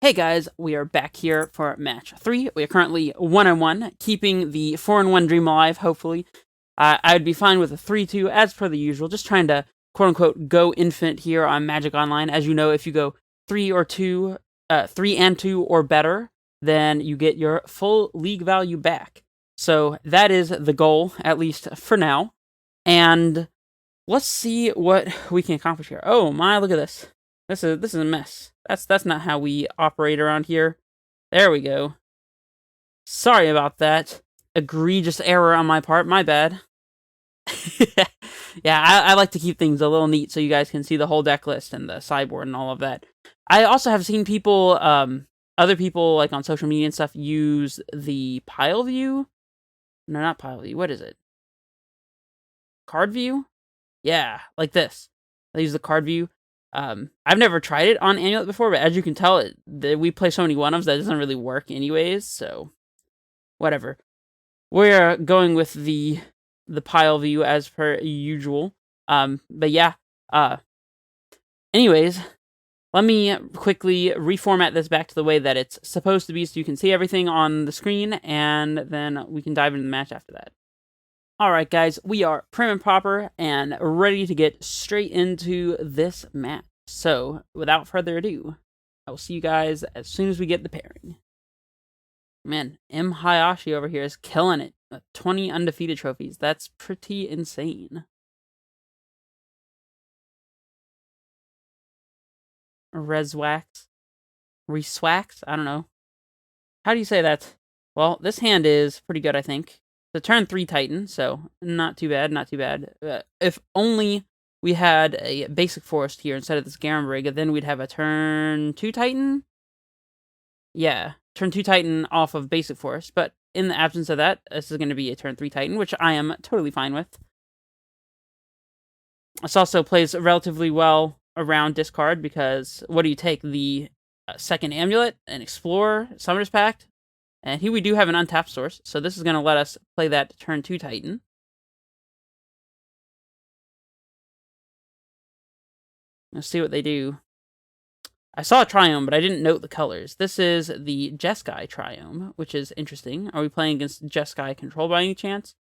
Hey guys, we are back here for match 3. We are currently 1-1, keeping the 4-1 dream alive, hopefully. I would be fine with a 3-2, as per the usual, just trying to, quote-unquote, go infinite here on Magic Online. As you know, if you go 3 and 2 or better, then you get your full league value back. So that is the goal, at least for now. And let's see what we can accomplish here. Oh my, look at this. This is a mess. That's not how we operate around here. There we go. Sorry about that. Egregious error on my part. My bad. Yeah, I like to keep things a little neat so you guys can see the whole deck list and the sideboard and all of that. I also have seen people, other people like on social media and stuff, use the pile view. No, not pile view. What is it? Card view? Yeah, like this. I use the card view. I've never tried it on Amulet before, but as you can tell, we play so many one-ofs that it doesn't really work anyways, so whatever. We're going with the pile view as per usual. But yeah, anyways, let me quickly reformat this back to the way that it's supposed to be so you can see everything on the screen, and then we can dive into the match after that. Alright guys, we are prim and proper and ready to get straight into this match. So, without further ado, I will see you guys as soon as we get the pairing. Man, M. Hayashi over here is killing it. 20 undefeated trophies. That's pretty insane. Reswax? Reswax? I don't know. How do you say that? Well, this hand is pretty good, I think. The turn 3 Titan, so not too bad, not too bad. If only we had a basic forest here instead of this Garenbrig, then we'd have a turn 2 Titan? Yeah, turn 2 Titan off of basic forest, but in the absence of that, this is going to be a turn 3 Titan, which I am totally fine with. This also plays relatively well around discard, because what do you take? The second Amulet, an Explorer, Summoner's Pact? And here we do have an untapped source, so this is going to let us play that turn 2 Titan. Let's see what they do. I saw a Triome, but I didn't note the colors. This is the Jeskai Triome, which is interesting. Are we playing against Jeskai Control by any chance?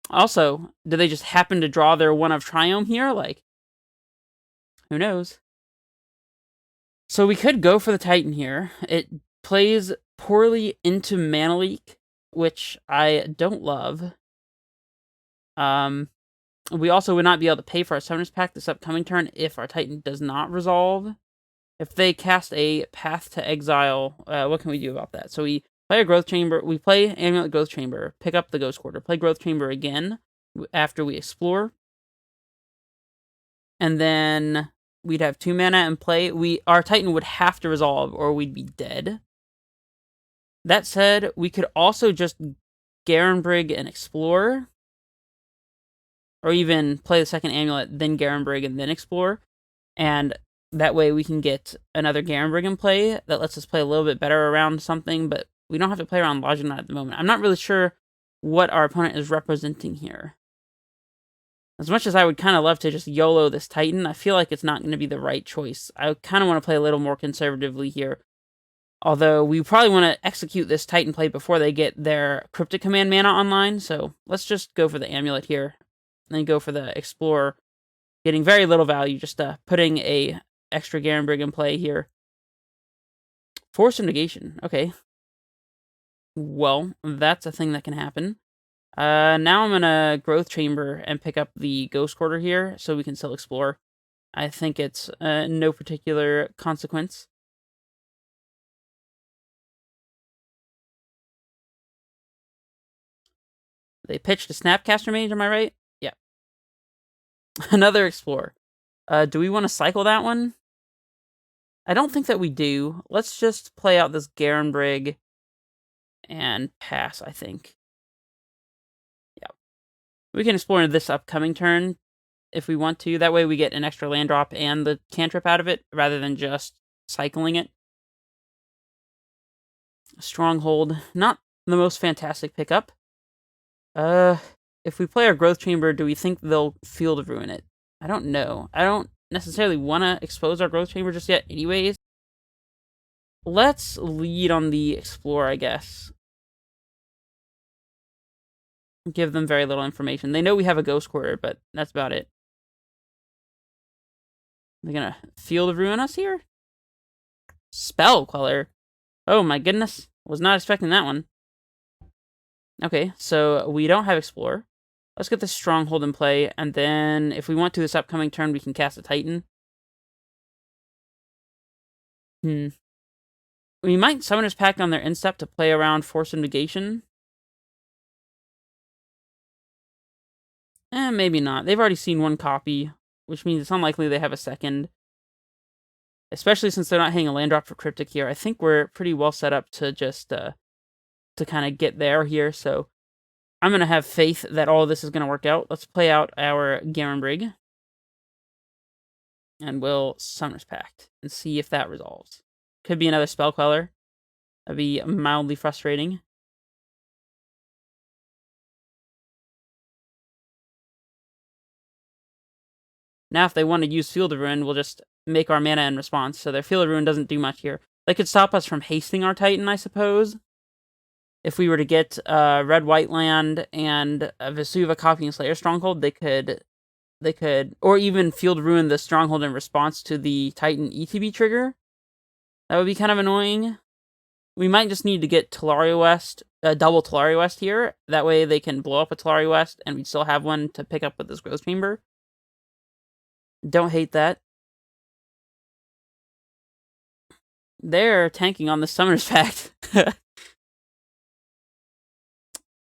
Also, do they just happen to draw their one of Triome here? Like, who knows? So we could go for the Titan here. It plays poorly into Mana Leak, which I don't love. We also would not be able to pay for our Summoner's Pact this upcoming turn if our Titan does not resolve. If they cast a Path to Exile, what can we do about that? So we play a Growth Chamber, we play Amulet Growth Chamber, pick up the Ghost Quarter, play Growth Chamber again after we explore. And then we'd have 2 mana in play. Our Titan would have to resolve or we'd be dead. That said, we could also just Garenbrig and explore. Or even play the second Amulet, then Garenbrig, and then explore. And that way we can get another Garenbrig in play that lets us play a little bit better around something, but we don't have to play around Loginaut at the moment. I'm not really sure what our opponent is representing here. As much as I would kind of love to just YOLO this Titan, I feel like it's not going to be the right choice. I kind of want to play a little more conservatively here. Although we probably want to execute this Titan play before they get their Cryptic Command mana online, so let's just go for the Amulet here. And then go for the Explorer, getting very little value, just putting a extra Garenbrig in play here. Force of Negation, okay. Well, that's a thing that can happen. Now I'm gonna Growth Chamber and pick up the Ghost Quarter here, so we can still explore. I think it's no particular consequence. They pitched a Snapcaster Mage, am I right? Yeah. Another Explorer. Do we want to cycle that one? I don't think that we do. Let's just play out this Garenbrig and pass, I think. Yeah. We can explore this upcoming turn if we want to. That way we get an extra land drop and the cantrip out of it, rather than just cycling it. Stronghold, not the most fantastic pickup. If we play our Growth Chamber, do we think they'll Field Ruin it? I don't know. I don't necessarily want to expose our Growth Chamber just yet anyways. let's lead on the Explorer, I guess. Give them very little information. They know we have a Ghost Quarter, but that's about it. They're gonna Field of Ruin us here? Spell Queller. Oh my goodness. Was not expecting that one. Okay, so we don't have Explorer. Let's get the Stronghold in play, and then if we want to this upcoming turn, we can cast a Titan. We might Summoner's Pact on their Instep to play around Force of Negation. Maybe not. They've already seen one copy, which means it's unlikely they have a second. Especially since they're not hitting a land drop for Cryptic here. I think we're pretty well set up to just, to kind of get there here, so I'm going to have faith that all of this is going to work out. Let's play out our Garenbrig. And we'll Summoner's Pact and see if that resolves. Could be another Spell Queller. That'd be mildly frustrating. Now if they want to use Field of Ruin, we'll just make our mana in response, so their Field of Ruin doesn't do much here. They could stop us from hasting our Titan, I suppose. If we were to get red-white land and a Vesuva copying Slayer Stronghold, they could, or even Field of Ruin the Stronghold in response to the Titan ETB trigger. That would be kind of annoying. We might just need to get Tolaria West, double Tolaria West here. That way they can blow up a Tolaria West, and we'd still have one to pick up with this Growth Chamber. Don't hate that. They're tanking on the Summoner's Pact.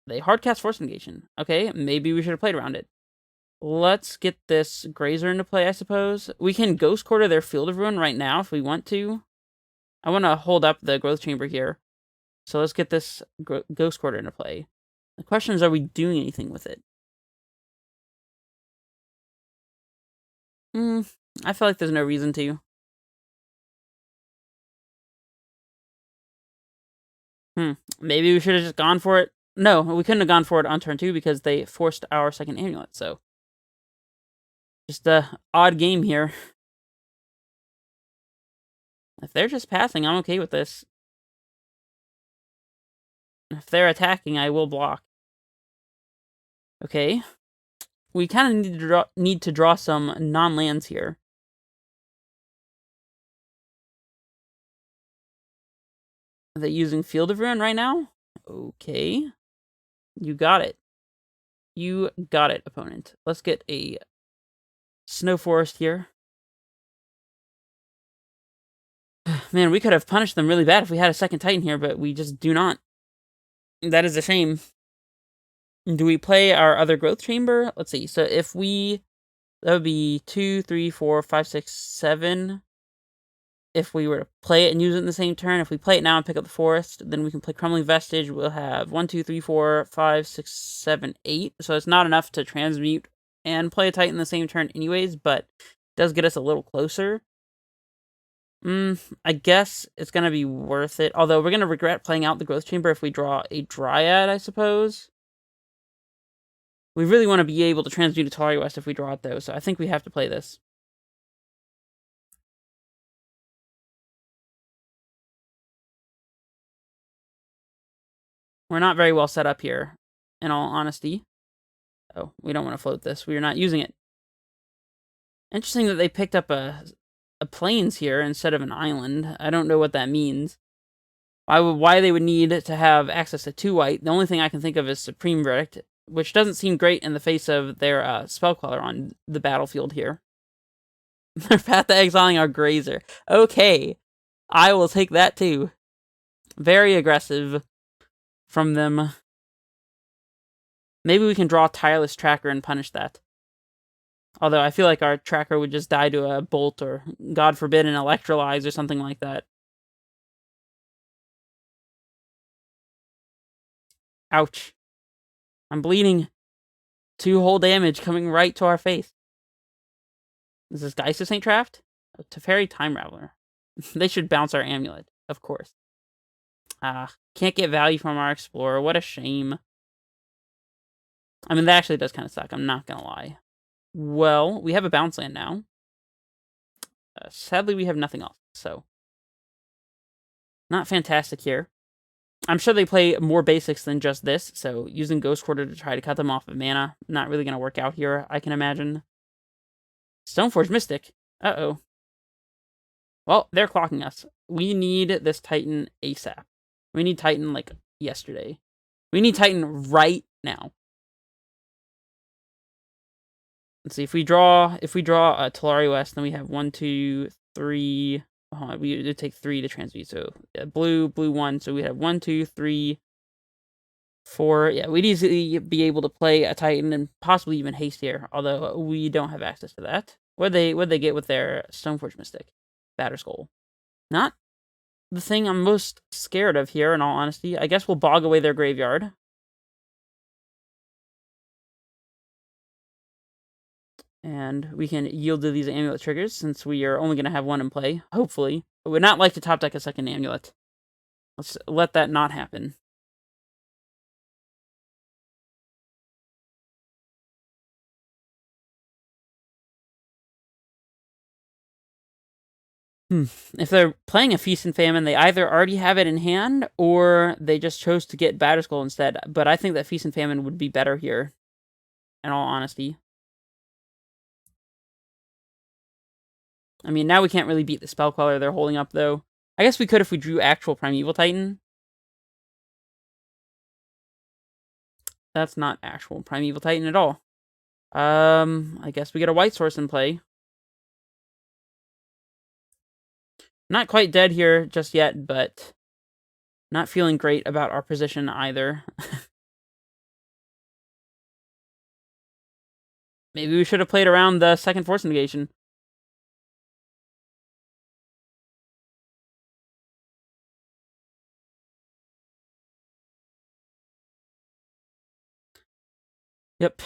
They hardcast Force Negation. Okay, maybe we should have played around it. Let's get this Grazer into play, I suppose. We can Ghost Quarter their Field of Ruin right now if we want to. I want to hold up the Growth Chamber here. So let's get this Ghost Quarter into play. The question is, are we doing anything with it? I feel like there's no reason to. Maybe we should have just gone for it. No, we couldn't have gone for it on turn 2 because they forced our second Amulet, so. Just a odd game here. If they're just passing, I'm okay with this. If they're attacking, I will block. Okay. We kind of need to draw some non-lands here. Are they using Field of Ruin right now? Okay. You got it. You got it, opponent. Let's get a Snow Forest here. Man, we could have punished them really bad if we had a second Titan here, but we just do not. That is a shame. Do we play our other Growth Chamber? Let's see. So if we... That would be 2, 3, 4, 5, 6, 7. If we were to play it and use it in the same turn, if we play it now and pick up the Forest, then we can play Crumbling Vestige. We'll have 1, 2, 3, 4, 5, 6, 7, 8. So it's not enough to transmute and play a Titan in the same turn anyways, but it does get us a little closer. I guess it's going to be worth it. Although we're going to regret playing out the Growth Chamber if we draw a Dryad, I suppose. We really want to be able to transmute a Tolaria West if we draw it, though, so I think we have to play this. We're not very well set up here, in all honesty. Oh, we don't want to float this. We are not using it. Interesting that they picked up a plains here instead of an island. I don't know what that means. Why they would need to have access to 2 white. The only thing I can think of is Supreme Verdict, which doesn't seem great in the face of their Spell Queller on the battlefield here. They're path to exiling our Grazer. Okay, I will take that too. Very aggressive from them. Maybe we can draw Tireless Tracker and punish that. Although I feel like our tracker would just die to a bolt or, God forbid, an Electrolyze or something like that. Ouch. I'm bleeding. 2 whole damage coming right to our face. Is this Geisha Saint trapped? Oh, Teferi Time Raveler. They should bounce our Amulet, of course. Can't get value from our Explorer. What a shame. I mean, that actually does kind of suck. I'm not gonna lie. Well, we have a bounce land now. Sadly, we have nothing else, so Not fantastic here. I'm sure they play more basics than just this, so using Ghost Quarter to try to cut them off of mana, not really going to work out here, I can imagine. Stoneforge Mystic. Uh-oh. Well, they're clocking us. We need this Titan ASAP. We need Titan, like, yesterday. We need Titan right now. Let's see, if we draw Talari West, then we have 1, 2, 3... we would take 3 to transmute, so blue, 1, so we have 1, 2, 3, 4. Yeah, we'd easily be able to play a Titan and possibly even haste here, although we don't have access to that. What'd they get with their Stoneforge Mystic? Batterskull. Not the thing I'm most scared of here, in all honesty. I guess we'll bog away their graveyard. And we can yield to these amulet triggers, since we are only going to have one in play, hopefully. But we'd not like to top deck a second amulet. Let's let that not happen. If they're playing a Feast and Famine, they either already have it in hand, or they just chose to get Batterskull instead. But I think that Feast and Famine would be better here, in all honesty. I mean, now we can't really beat the Spell Queller they're holding up, though. I guess we could if we drew actual Primeval Titan. That's not actual Primeval Titan at all. I guess we get a white source in play. Not quite dead here just yet, but not feeling great about our position either. Maybe we should have played around the second Force Negation. Yep.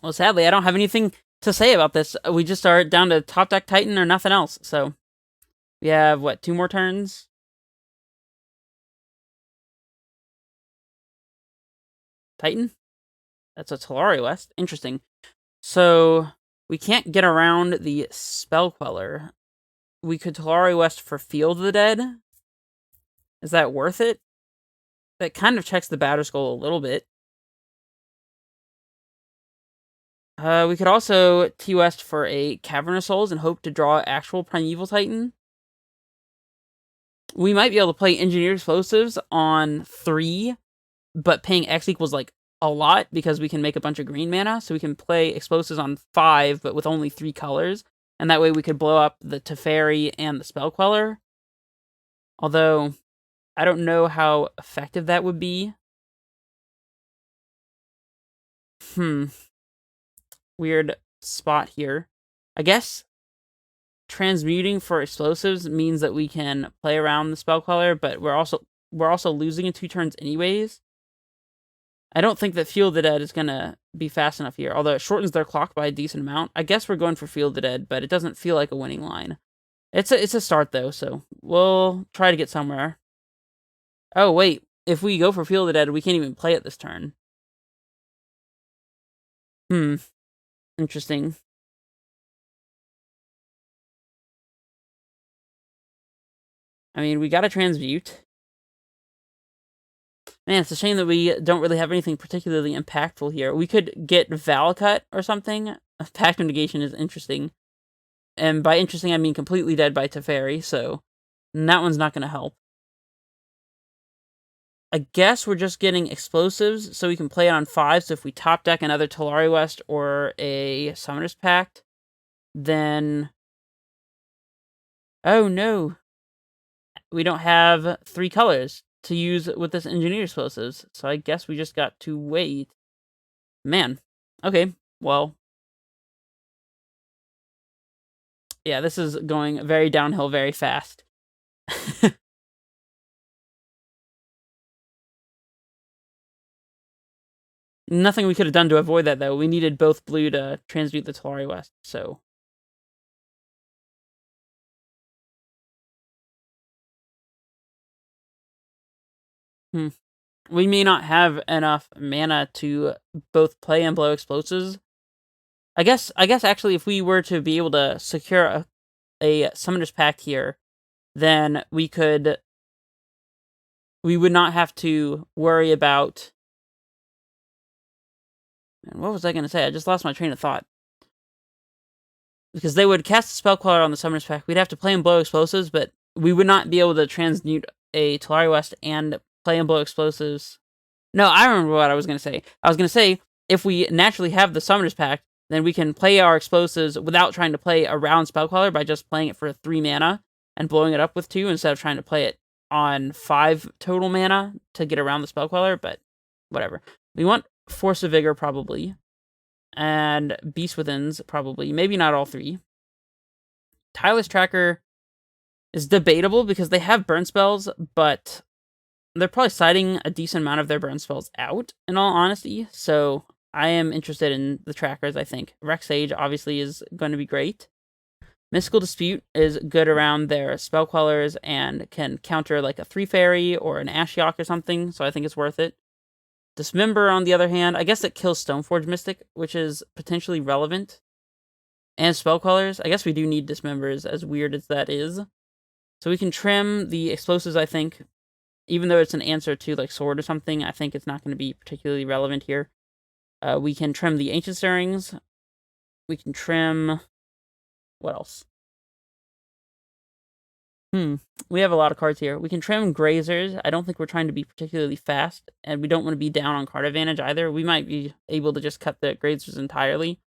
Well, sadly, I don't have anything to say about this. We just are down to top deck Titan or nothing else. So we have, what, 2 more turns? Titan? That's a Talari West. Interesting. So we can't get around the Spell Queller. We could Talari West for Field of the Dead. Is that worth it? That kind of checks the Batterskull a little bit. We could also T-West for a Cavern of Souls and hope to draw actual Primeval Titan. We might be able to play Engineered Explosives on 3, but paying X equals, like, a lot because we can make a bunch of green mana, so we can play Explosives on 5, but with only 3 colors, and that way we could blow up the Teferi and the Spell Queller. Although, I don't know how effective that would be. Weird spot here. I guess transmuting for explosives means that we can play around the Spell Queller, but we're also losing in 2 turns anyways. I don't think that Field of the Dead is gonna be fast enough here, although it shortens their clock by a decent amount. I guess we're going for Field of the Dead, but it doesn't feel like a winning line. It's a start though, so we'll try to get somewhere. Oh wait, if we go for Field of the Dead, we can't even play it this turn. Interesting. I mean, we got to transmute. Man, it's a shame that we don't really have anything particularly impactful here. We could get Valakut or something. Pact of Negation is interesting. And by interesting, I mean completely dead by Teferi, so that one's not going to help. I guess we're just getting explosives, so we can play it on 5, so if we top deck another Talari West or a Summoner's Pact, then... Oh no! We don't have 3 colors to use with this Engineer Explosives, so I guess we just got to wait. Man. Okay, well... Yeah, this is going very downhill very fast. Nothing we could have done to avoid that, though. We needed both blue to transmute the Talari West, so... We may not have enough mana to both play and blow explosives. I guess actually if we were to be able to secure a Summoner's Pact here, then we would not have to worry about... What was I going to say? I just lost my train of thought. Because they would cast a spell crawler on the Summoner's Pact. We'd have to play and blow explosives, but we would not be able to transmute a Talari West and play and blow explosives. No, I remember what I was going to say. I was going to say, if we naturally have the Summoner's Pact, then we can play our explosives without trying to play a round Spellcaller by just playing it for 3 mana and blowing it up with 2 instead of trying to play it on 5 total mana to get around the Spellcaller, but whatever. We want Force of Vigor, probably. And Beast Within's, probably. Maybe not all 3. Tireless Tracker is debatable because they have burn spells, but they're probably siding a decent amount of their burn spells out, in all honesty. So I am interested in the trackers, I think. Rex Sage, obviously, is going to be great. Mystical Dispute is good around their Spellquellers and can counter like a 3-fairy or an Ashiok or something, so I think it's worth it. Dismember, on the other hand, I guess it kills Stoneforge Mystic, which is potentially relevant. And Spellquellers, I guess we do need Dismembers, as weird as that is. So we can trim the explosives, I think. Even though it's an answer to like Sword or something, I think it's not going to be particularly relevant here. We can trim the Ancient Stirrings. We can trim... What else? We have a lot of cards here. We can trim Grazers. I don't think we're trying to be particularly fast, and we don't want to be down on card advantage either. We might be able to just cut the Grazers entirely.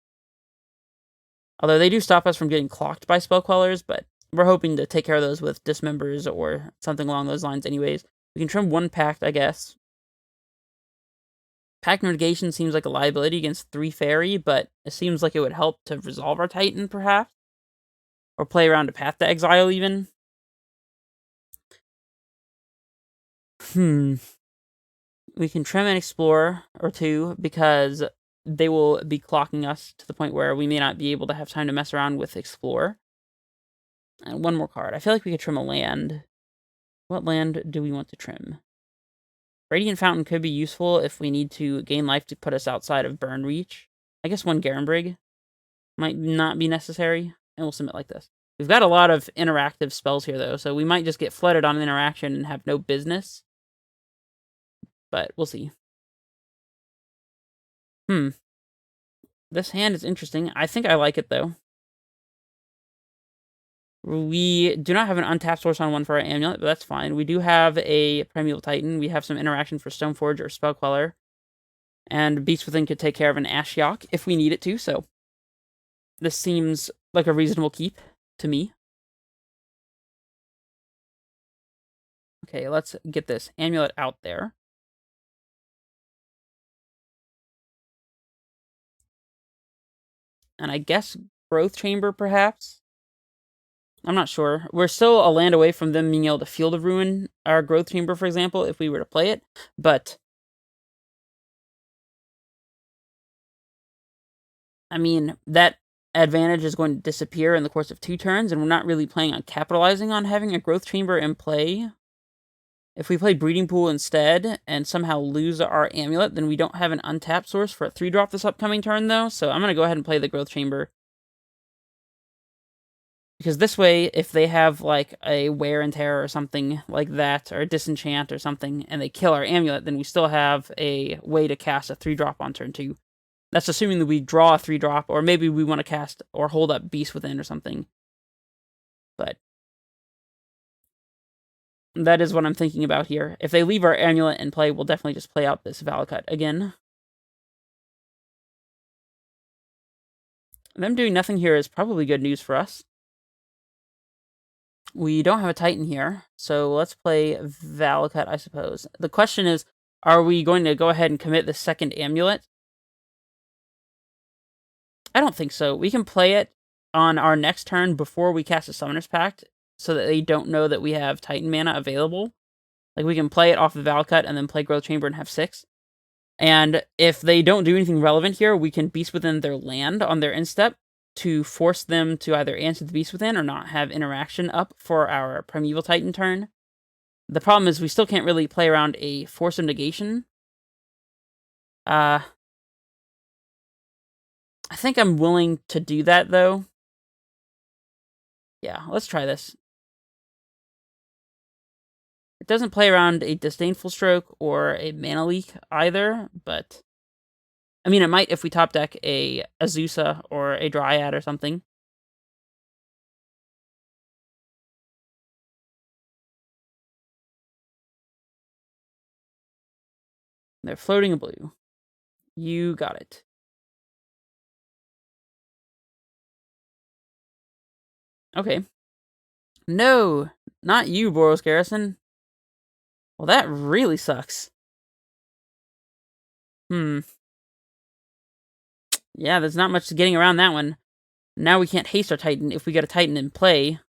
Although they do stop us from getting clocked by Spellquellers, but we're hoping to take care of those with Dismembers or something along those lines anyways. We can trim 1 Pact, I guess. Pact Negation seems like a liability against 3-fairy, but it seems like it would help to resolve our Titan, perhaps. Or play around a Path to Exile, even. We can trim an Explorer or 2 because they will be clocking us to the point where we may not be able to have time to mess around with Explorer. And 1 more card. I feel like we could trim a land. What land do we want to trim? Radiant Fountain could be useful if we need to gain life to put us outside of burn reach. I guess 1 Garenbrig might not be necessary, and we'll submit like this. We've got a lot of interactive spells here, though, so we might just get flooded on interaction and have no business. But we'll see. This hand is interesting. I think I like it, though. We do not have an untapped source on 1 for our Amulet, but that's fine. We do have a Primeval Titan. We have some interaction for Stoneforge or Spellqueller. And Beast Within could take care of an Ashiok if we need it to, so this seems like a reasonable keep to me. Okay, let's get this Amulet out there. And I guess Growth Chamber, perhaps? I'm not sure. We're still a land away from them being able to Field of Ruin our Growth Chamber, for example, if we were to play it. But I mean, that advantage is going to disappear in the course of 2 turns, and we're not really planning on capitalizing on having a Growth Chamber in play. If we play Breeding Pool instead and somehow lose our Amulet, then we don't have an untapped source for a 3-drop this upcoming turn, though, so I'm going to go ahead and play the Growth Chamber. Because this way, if they have, like, a Wear and Tear or something like that, or a Disenchant or something, and they kill our Amulet, then we still have a way to cast a 3-drop on turn 2. That's assuming that we draw a 3-drop, or maybe we want to cast or hold up Beast Within or something. But that is what I'm thinking about here. If they leave our Amulet in play, we'll definitely just play out this Valakut again. Them doing nothing here is probably good news for us. We don't have a Titan here, so let's play Valakut, I suppose. The question is, are we going to go ahead and commit the second Amulet? I don't think so. We can play it on our next turn before we cast a Summoner's Pact, so that they don't know that we have Titan mana available. Like, we can play it off of Valakut and then play Growth Chamber and have 6. And if they don't do anything relevant here, we can Beast Within their land on their instep to force them to either answer the Beast Within or not have interaction up for our Primeval Titan turn. The problem is we still can't really play around a Force of Negation. I think I'm willing to do that, though. Yeah, let's try this. It doesn't play around a Disdainful Stroke or a Mana Leak either, but... I mean, it might if we top deck a Azusa or a Dryad or something. They're floating a blue. You got it. Okay. No, not you, Boros Garrison. Well, that really sucks. Yeah, there's not much getting around that one. Now we can't haste our Titan if we get a Titan in play.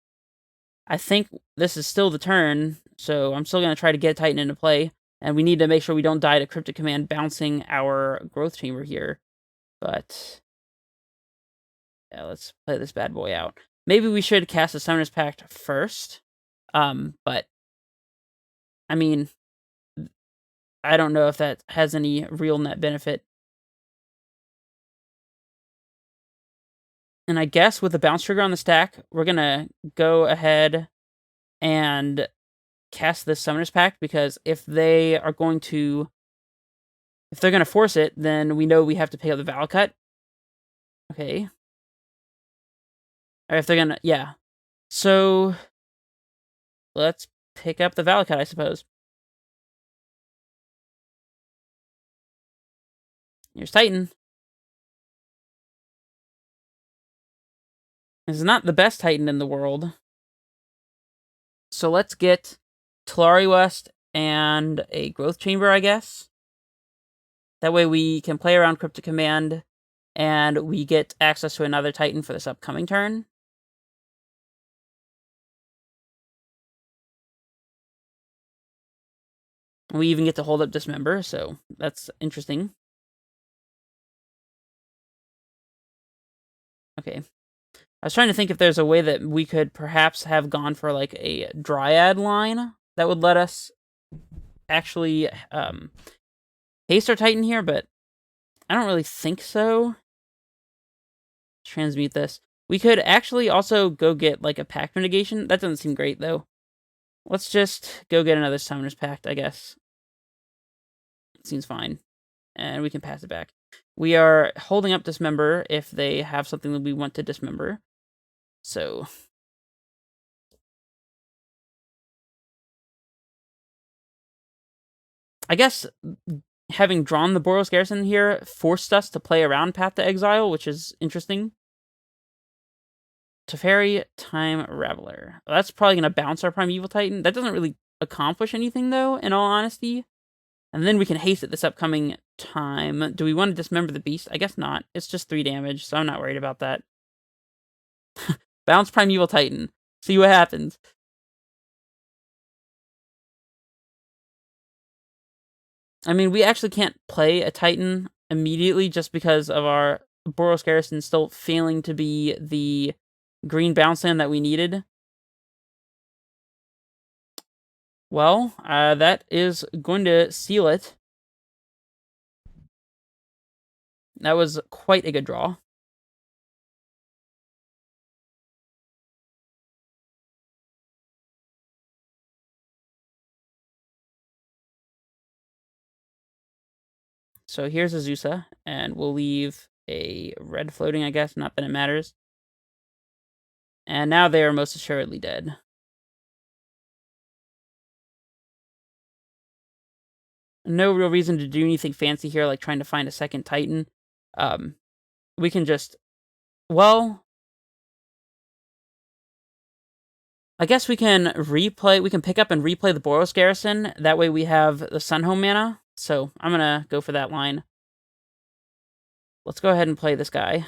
I think this is still the turn, so I'm still going to try to get Titan into play. And we need to make sure we don't die to Cryptic Command bouncing our Growth Chamber here. But... yeah, let's play this bad boy out. Maybe we should cast a Summoner's Pact first. But... I mean... I don't know if that has any real net benefit. And I guess with the bounce trigger on the stack, we're going to go ahead and cast this Summoner's Pact, because if they are going to... if they're going to force it, then we know we have to pay out the Valakut. Okay. Or if they're going to... yeah. So... let's pick up the Valakut, I suppose. Here's Titan. This is not the best Titan in the world. So let's get Talari West and a Growth Chamber, I guess. That way we can play around Cryptic Command, and we get access to another Titan for this upcoming turn. We even get to hold up Dismember, so that's interesting. Okay. I was trying to think if there's a way that we could perhaps have gone for, like, a Dryad line that would let us actually haste our Titan here, but I don't really think so. Transmute this. We could actually also go get, like, a Pact Mitigation. That doesn't seem great, though. Let's just go get another Summoner's Pact, I guess. Seems fine. And we can pass it back. We are holding up Dismember if they have something that we want to dismember. So... I guess having drawn the Boros Garrison here forced us to play around Path to Exile, which is interesting. Teferi, Time Raveler. Well, that's probably going to bounce our Primeval Titan. That doesn't really accomplish anything, though, in all honesty. And then we can haste it this upcoming time. Do we want to dismember the beast? I guess not. It's just 3 damage, so I'm not worried about that. Bounce Primeval Titan. See what happens. I mean, we actually can't play a Titan immediately just because of our Boros Garrison still failing to be the green bounce land that we needed. Well, that is going to seal it. That was quite a good draw. So here's Azusa, and we'll leave a red floating, I guess, not that it matters. And now they are most assuredly dead. No real reason to do anything fancy here, like trying to find a second Titan. We can just... well... I guess we can replay... we can pick up and replay the Boros Garrison. That way we have the Sunhome mana. So I'm gonna go for that line. Let's go ahead and play this guy.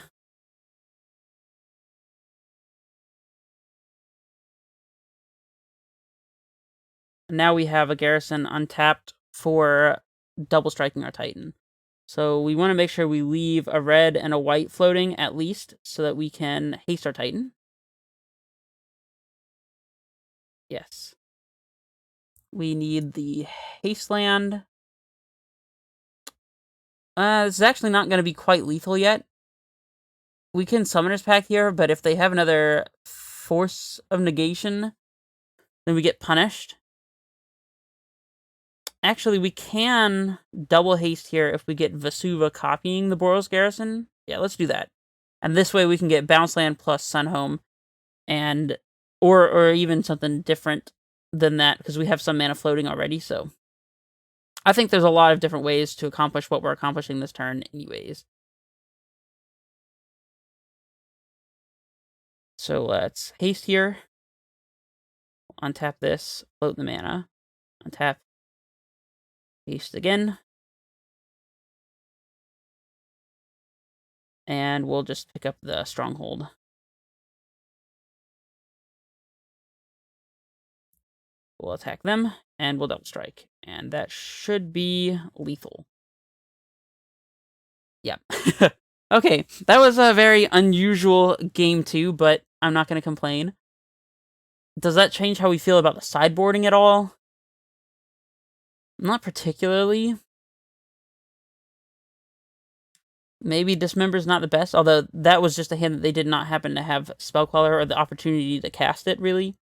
Now we have a Garrison untapped for double striking our Titan. So we want to make sure we leave a red and a white floating at least, so that we can haste our Titan. Yes. We need the haste land. This is actually not going to be quite lethal yet. we can Summoner's Pact here, but if they have another Force of Negation, then we get punished. Actually, we can double haste here if we get Vesuva copying the Boros Garrison. Yeah, let's do that. And this way we can get Bounce Land plus Sunhome, and or even something different than that, because we have some mana floating already, so I think there's a lot of different ways to accomplish what we're accomplishing this turn anyways. So let's haste here. Untap this, float the mana. Untap. Haste again. And we'll just pick up the Stronghold. We'll attack them, and we'll double strike. And that should be lethal. Yep. Okay, that was a very unusual game 2, but I'm not going to complain. Does that change how we feel about the sideboarding at all? Not particularly. Maybe Dismember's not the best, although that was just a hand that they did not happen to have Spellcaller or the opportunity to cast it, really.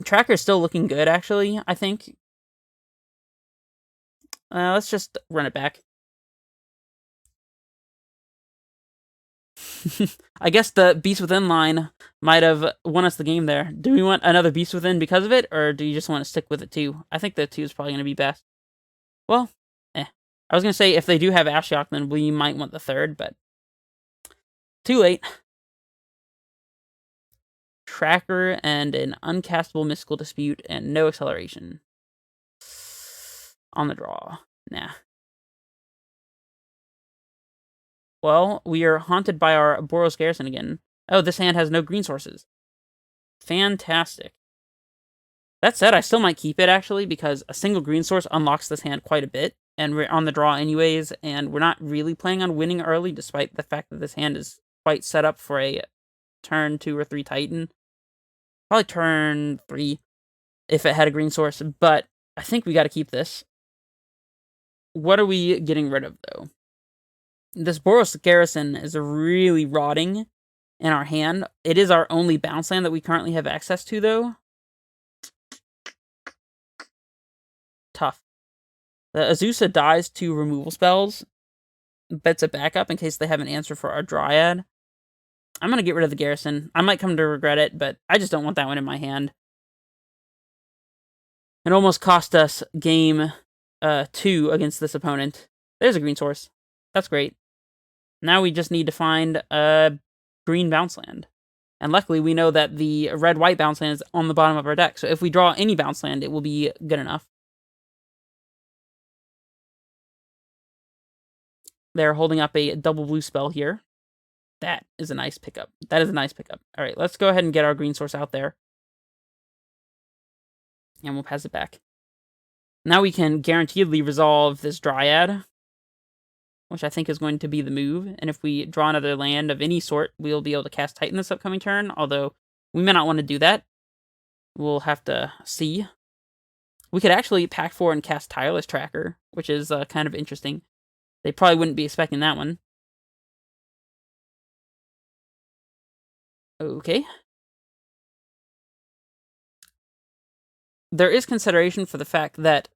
Tracker's still looking good, actually, I think. Let's just run it back. I guess the Beast Within line might have won us the game there. Do we want another Beast Within because of it, or do you just want to stick with it too? I think the 2 is probably going to be best. Well, I was going to say, if they do have Ashiok, then we might want the 3rd, but too late. Tracker and an uncastable Mystical Dispute and no acceleration. On the draw. Nah. Well, we are haunted by our Boros Garrison again. Oh, this hand has no green sources. Fantastic. That said, I still might keep it, actually, because a single green source unlocks this hand quite a bit, and we're on the draw anyways, and we're not really planning on winning early, despite the fact that this hand is quite set up for a turn 2 or 3 Titan. Probably turn 3 if it had a green source, but I think we got to keep this. What are we getting rid of, though? This Boros Garrison is really rotting in our hand. It is our only bounce land that we currently have access to, though. Tough. The Azusa dies to removal spells, but it's a backup in case they have an answer for our Dryad. I'm going to get rid of the Garrison. I might come to regret it, but I just don't want that one in my hand. It almost cost us game 2 against this opponent. There's a green source. That's great. Now we just need to find a green bounce land. And luckily, we know that the red-white bounce land is on the bottom of our deck. So if we draw any bounce land, it will be good enough. They're holding up a double blue spell here. That is a nice pickup. That is a nice pickup. All right, let's go ahead and get our green source out there. And we'll pass it back. Now we can guaranteedly resolve this Dryad, which I think is going to be the move. And if we draw another land of any sort, we'll be able to cast Titan this upcoming turn, although we may not want to do that. We'll have to see. We could actually pack 4 and cast Tireless Tracker, which is kind of interesting. They probably wouldn't be expecting that one. Okay. There is consideration for the fact that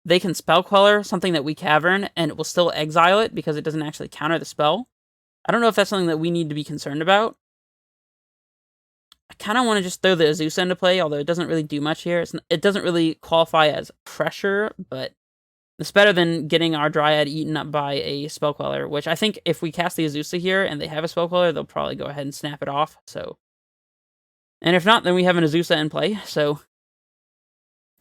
they can Spell Queller something that we Cavern, and it will still exile it because it doesn't actually counter the spell. I don't know if that's something that we need to be concerned about. I kind of want to just throw the Azusa into play, although it doesn't really do much here. It doesn't really qualify as pressure, but it's better than getting our Dryad eaten up by a Spell Queller, which I think if we cast the Azusa here and they have a Spell Queller, they'll probably go ahead and snap it off. So, and if not, then we have an Azusa in play, so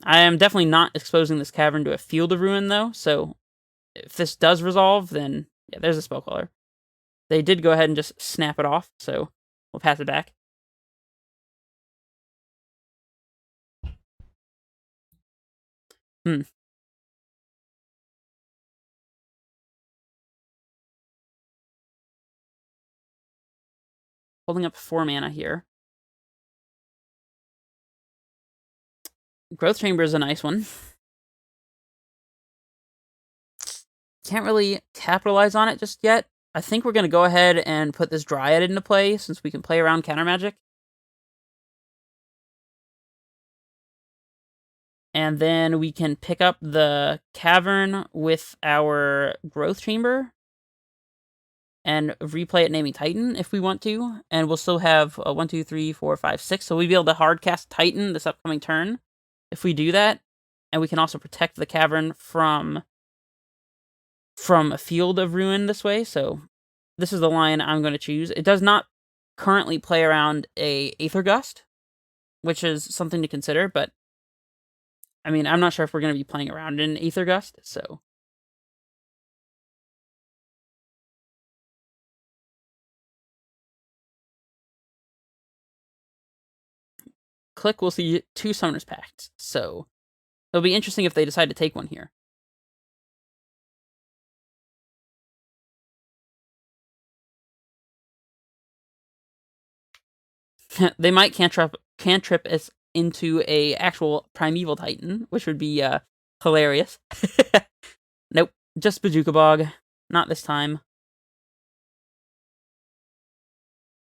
I am definitely not exposing this Cavern to a Field of Ruin, though, so if this does resolve, then yeah, there's a Spell Queller. They did go ahead and just snap it off, so we'll pass it back. Holding up 4 mana here. Growth Chamber is a nice one. Can't really capitalize on it just yet. I think we're going to go ahead and put this Dryad into play, since we can play around counter magic. And then we can pick up the cavern with our growth chamber and replay it naming Titan if we want to. And we'll still have 1, 2, 3, 4, 5, 6. So we'll be able to hardcast Titan this upcoming turn if we do that. And we can also protect the cavern from a field of ruin this way. So this is the line I'm going to choose. It does not currently play around a Aether Gust, which is something to consider, but I mean, I'm not sure if we're going to be playing around in Aether Gust, so. Click, we'll see 2 Summoners Pacts, so it'll be interesting if they decide to take one here. They might cantrip us into a actual Primeval Titan, which would be hilarious. Nope, just Bojuka Bog. Not this time.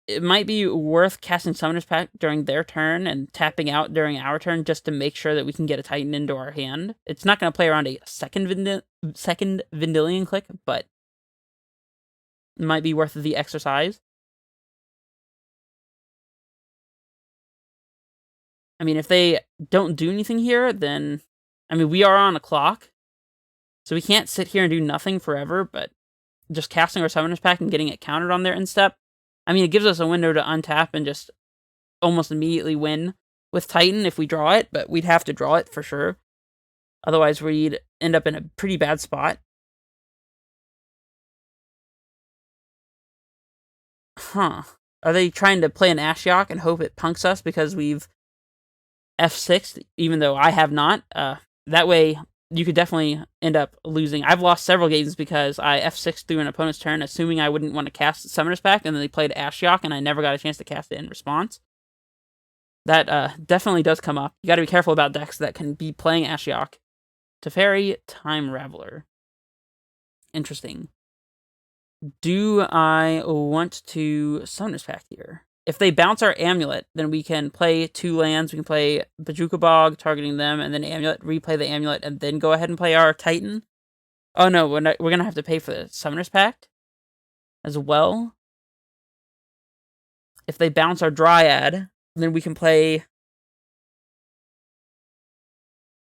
It might be worth casting Summoner's Pact during their turn and tapping out during our turn just to make sure that we can get a Titan into our hand. It's not going to play around a second Vendilion Click, but it might be worth the exercise. I mean, if they don't do anything here, then, I mean, we are on a clock, so we can't sit here and do nothing forever, but just casting our Summoner's Pact and getting it countered on their instep, I mean, it gives us a window to untap and just almost immediately win with Titan if we draw it, but we'd have to draw it for sure. Otherwise, we'd end up in a pretty bad spot. Huh. Are they trying to play an Ashiok and hope it punks us because we've F6'd, even though I have not? That way, you could definitely end up losing. I've lost several games because I F6'd through an opponent's turn, assuming I wouldn't want to cast Summoner's Pact, and then they played Ashiok, and I never got a chance to cast it in response. That definitely does come up. You gotta be careful about decks that can be playing Ashiok. Teferi, Time Raveler. Interesting. Do I want to Summoner's Pact here? If they bounce our Amulet, then we can play 2 lands. We can play Bojuka Bog, targeting them, and then Amulet, replay the Amulet, and then go ahead and play our Titan. Oh no, we're going to have to pay for the Summoner's Pact as well. If they bounce our Dryad, then we can play...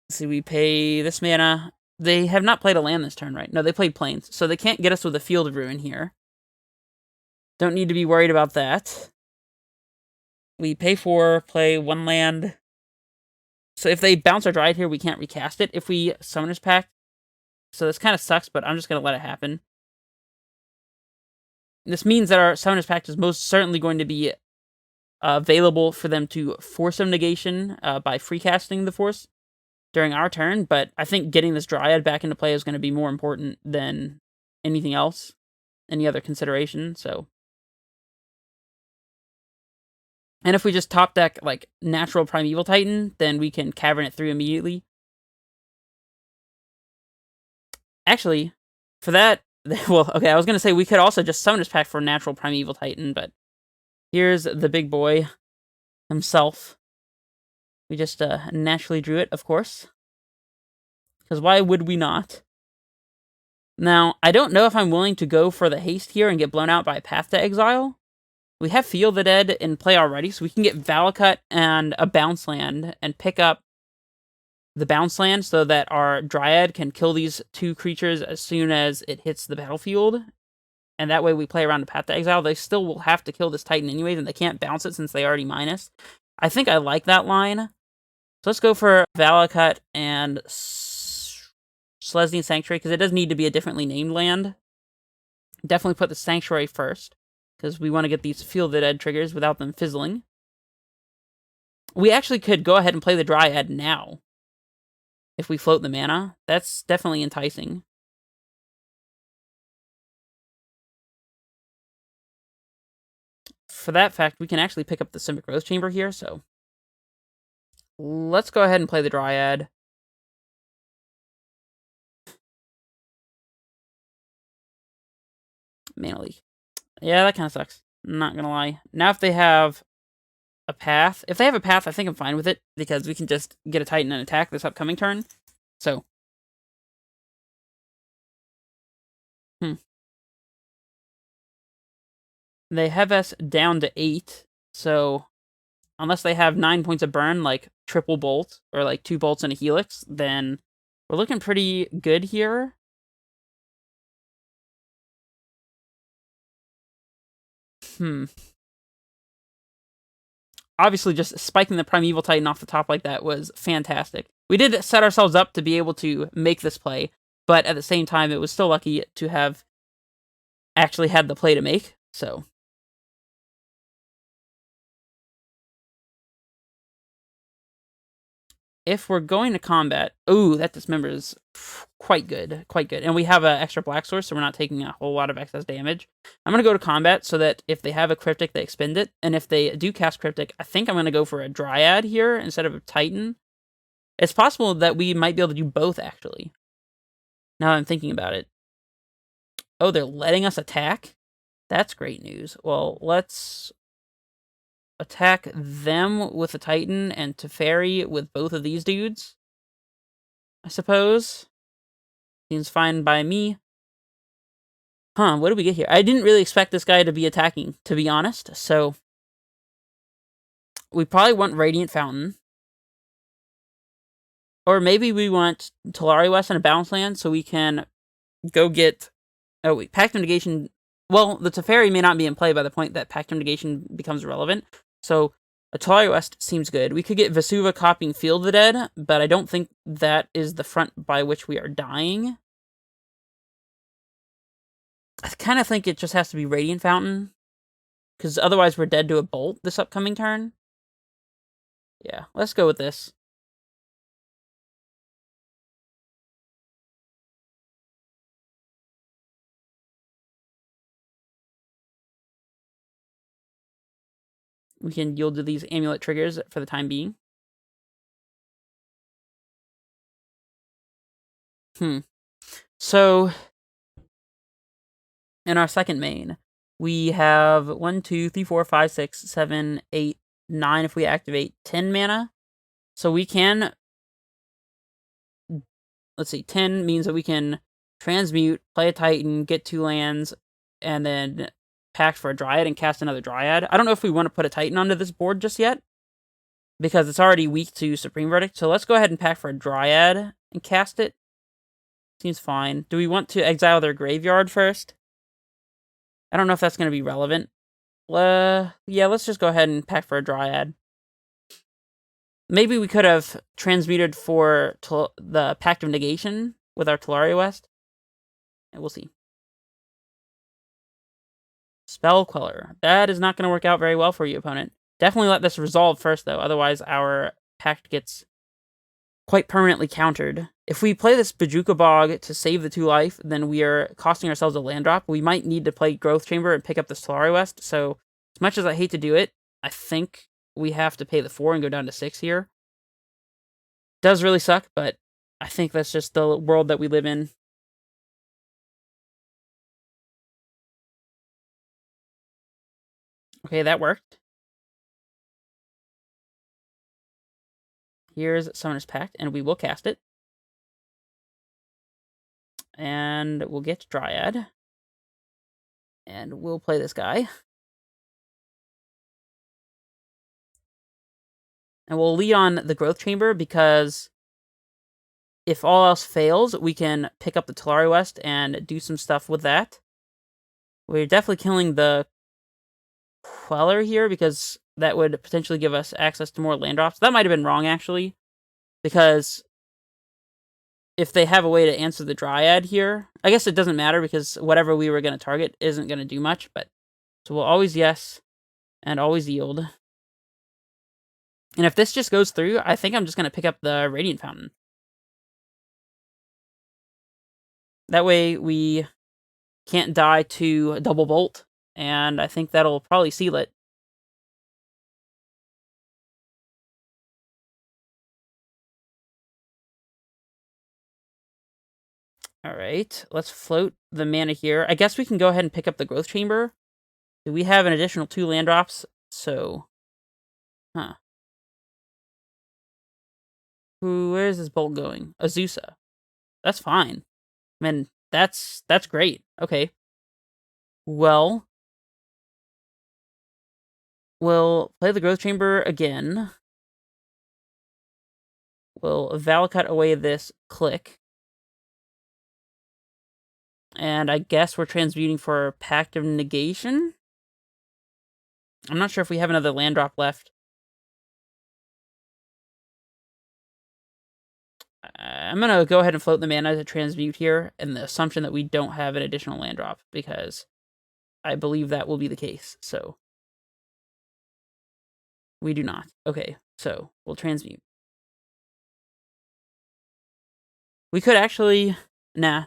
Let's see, we pay this mana. They have not played a land this turn, right? No, they played Plains, so they can't get us with a Field of Ruin here. Don't need to be worried about that. We pay 4, play 1 land. So if they bounce our Dryad here, we can't recast it if we Summoner's Pact. So this kind of sucks, but I'm just going to let it happen. This means that our Summoner's Pact is most certainly going to be available for them to force of negation by free casting the force during our turn, but I think getting this Dryad back into play is going to be more important than anything else, any other consideration, so. And if we just top deck, like, natural Primeval Titan, then we can cavern it through immediately. Actually, for that, well, okay, I was going to say we could also just Summoner's Pact for natural Primeval Titan, but here's the big boy himself. We just naturally drew it, of course. Because why would we not? Now, I don't know if I'm willing to go for the haste here and get blown out by Path to Exile. We have Feel the Dead in play already, so we can get Valakut and a bounce land and pick up the bounce land so that our Dryad can kill these 2 creatures as soon as it hits the battlefield. And that way we play around the Path to Exile. They still will have to kill this Titan anyways, and they can't bounce it since they already minus. I think I like that line. So let's go for Valakut and Selesnya Sanctuary, because it does need to be a differently named land. Definitely put the Sanctuary first, because we want to get these Feel the Dead triggers without them fizzling. We actually could go ahead and play the Dryad now, if we float the mana. That's definitely enticing. For that fact, we can actually pick up the Simic Growth Chamber here, so let's go ahead and play the Dryad. Mana leak. Yeah, that kind of sucks. Not gonna lie. Now if they have a path, I think I'm fine with it, because we can just get a Titan and attack this upcoming turn. So. They have us down to 8, so unless they have 9 points of burn, like triple bolt, or like 2 bolts and a helix, then we're looking pretty good here. Obviously, just spiking the Primeval Titan off the top like that was fantastic. We did set ourselves up to be able to make this play, but at the same time, it was still lucky to have actually had the play to make, so. If we're going to combat, ooh, that dismembers quite good, quite good. And we have an extra black source, so we're not taking a whole lot of excess damage. I'm going to go to combat so that if they have a cryptic, they expend it. And if they do cast cryptic, I think I'm going to go for a dryad here instead of a titan. It's possible that we might be able to do both, actually. Now I'm thinking about it. Oh, they're letting us attack? That's great news. Well, let's attack them with a titan and Teferi with both of these dudes, I suppose. Seems fine by me. Huh, what do we get here? I didn't really expect this guy to be attacking, to be honest, so we probably want Radiant Fountain. Or maybe we want Talari West and a Balance Land so we can go get... Oh, wait, Pact of Negation... Well, the Teferi may not be in play by the point that Pact of Negation becomes relevant, so a Talari West seems good. We could get Vesuva copying Field of the Dead, but I don't think that is the front by which we are dying. I kind of think it just has to be Radiant Fountain, because otherwise we're dead to a bolt this upcoming turn. Yeah, let's go with this. We can yield to these amulet triggers for the time being. So, in our second main, we have 1, 2, 3, 4, 5, 6, 7, 8, 9 if we activate 10 mana. So we can... Let's see, 10 means that we can transmute, play a Titan, get 2 lands, and then pact for a Dryad and cast another Dryad. I don't know if we want to put a Titan onto this board just yet, because it's already weak to Supreme Verdict. So let's go ahead and pact for a Dryad and cast it. Seems fine. Do we want to exile their graveyard first? I don't know if that's going to be relevant. Yeah, let's just go ahead and pact for a Dryad. Maybe we could have transmuted for the Pact of Negation with our Talari West. And we'll see. Spell Queller. That is not going to work out very well for you, opponent. Definitely let this resolve first, though. Otherwise, our pact gets quite permanently countered. If we play this Bajuka Bog to save the 2 life, then we are costing ourselves a land drop. We might need to play Growth Chamber and pick up this Talari West. So, as much as I hate to do it, I think we have to pay the 4 and go down to 6 here. Does really suck, but I think that's just the world that we live in. Okay, that worked. Here's Summoner's Pact, and we will cast it. And we'll get Dryad. And we'll play this guy. And we'll lead on the Growth Chamber, because if all else fails, we can pick up the Talari West and do some stuff with that. We're definitely killing the Queller here, because that would potentially give us access to more land drops. That might have been wrong, actually, because if they have a way to answer the Dryad here, I guess it doesn't matter, because whatever we were going to target isn't going to do much, but so we'll always yes and always yield. And if this just goes through, I think I'm just going to pick up the Radiant Fountain. That way we can't die to a double bolt, and I think that'll probably seal it. Alright, let's float the mana here. I guess we can go ahead and pick up the Growth Chamber. We have an additional 2 land drops, so... Huh. Where is this bolt going? Azusa. That's fine. I mean, that's great. Okay. Well... We'll play the Growth Chamber again. We'll Valakut away this click. And I guess we're transmuting for Pact of Negation? I'm not sure if we have another land drop left. I'm going to go ahead and float the mana to transmute here, in the assumption that we don't have an additional land drop, because I believe that will be the case, so... We do not. Okay, so we'll transmute. We could actually... Nah.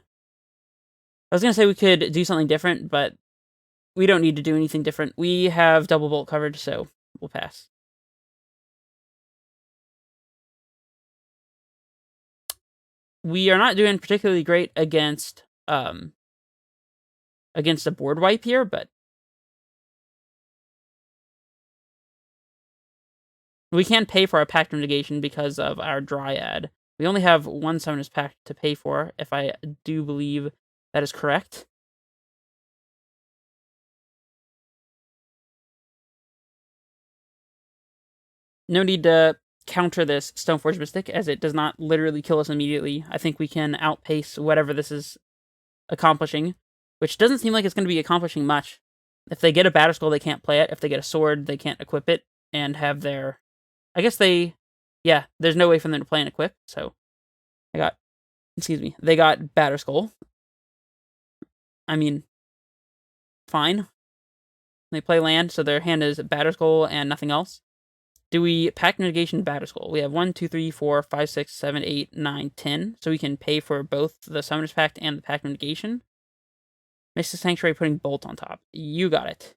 I was going to say we could do something different, but we don't need to do anything different. We have double bolt coverage, so we'll pass. We are not doing particularly great against a board wipe here, but we can pay for our Pact of Negation because of our Dryad. We only have 1 Summoner's Pact to pay for, if I do believe that is correct. No need to counter this Stoneforge Mystic, as it does not literally kill us immediately. I think we can outpace whatever this is accomplishing, which doesn't seem like it's going to be accomplishing much. If they get a Battle Skull, they can't play it. If they get a sword, they can't equip it and have their... I guess they... Yeah, there's no way for them to play and equip, so... They got Battle Skull. I mean... Fine. They play land, so their hand is Battle Skull and nothing else. Do we Pact Negation Battle Skull? We have 1, 2, 3, 4, 5, 6, 7, 8, 9, 10. So we can pay for both the Summoner's Pact and the Pact of Negation. Mystic Sanctuary putting Bolt on top. You got it.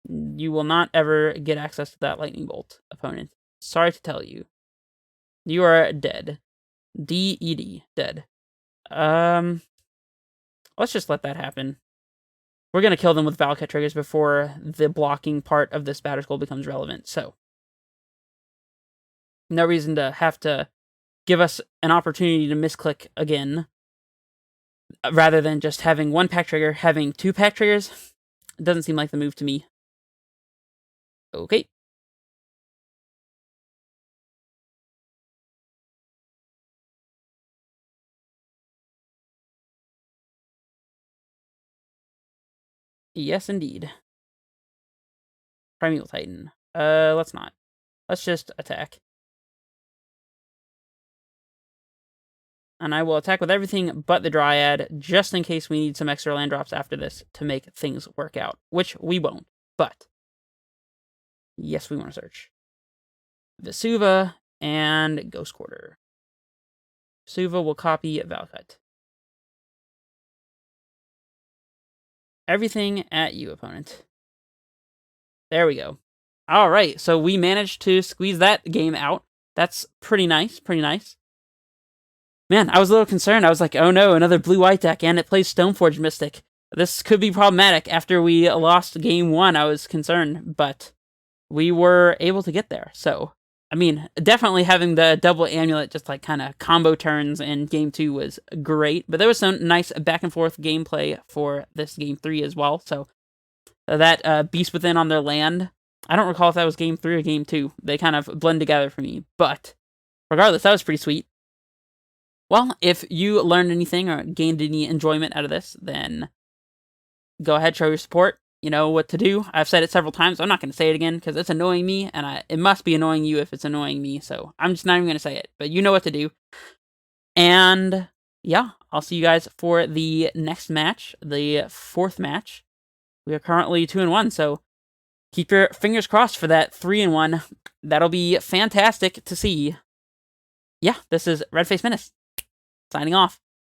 You will not ever get access to that Lightning Bolt, opponent. Sorry to tell you. You are dead. D-E-D. Dead. Let's just let that happen. We're going to kill them with Valakut triggers before the blocking part of this Battle Skull becomes relevant, so... No reason to have to give us an opportunity to misclick again. Rather than just having 1 pack trigger, having 2 pack triggers. It doesn't seem like the move to me. Okay. Yes, indeed. Primeval Titan. Let's not. Let's just attack. And I will attack with everything but the Dryad, just in case we need some extra land drops after this to make things work out. Which we won't, but... Yes, we want to search. Vesuva and Ghost Quarter. Vesuva will copy Valakut. Everything at you, opponent. There we go. Alright, so we managed to squeeze that game out. That's pretty nice, pretty nice. Man, I was a little concerned. I was like, oh no, another blue-white deck, and it plays Stoneforge Mystic. This could be problematic. After we lost game 1, I was concerned, but we were able to get there. So, I mean, definitely having the double amulet just like kind of combo turns in game 2 was great, but there was some nice back-and-forth gameplay for this game 3 as well. So, that Beast Within on their land, I don't recall if that was game 3 or game 2. They kind of blend together for me, but regardless, that was pretty sweet. Well, if you learned anything or gained any enjoyment out of this, then go ahead, show your support. You know what to do. I've said it several times. I'm not going to say it again because it's annoying me, and it must be annoying you if it's annoying me, so I'm just not even going to say it. But you know what to do. And yeah, I'll see you guys for the next match, the 4th match. We are currently 2-1, so keep your fingers crossed for that 3-1. That'll be fantastic to see. Yeah, this is Redface Menace. Signing off.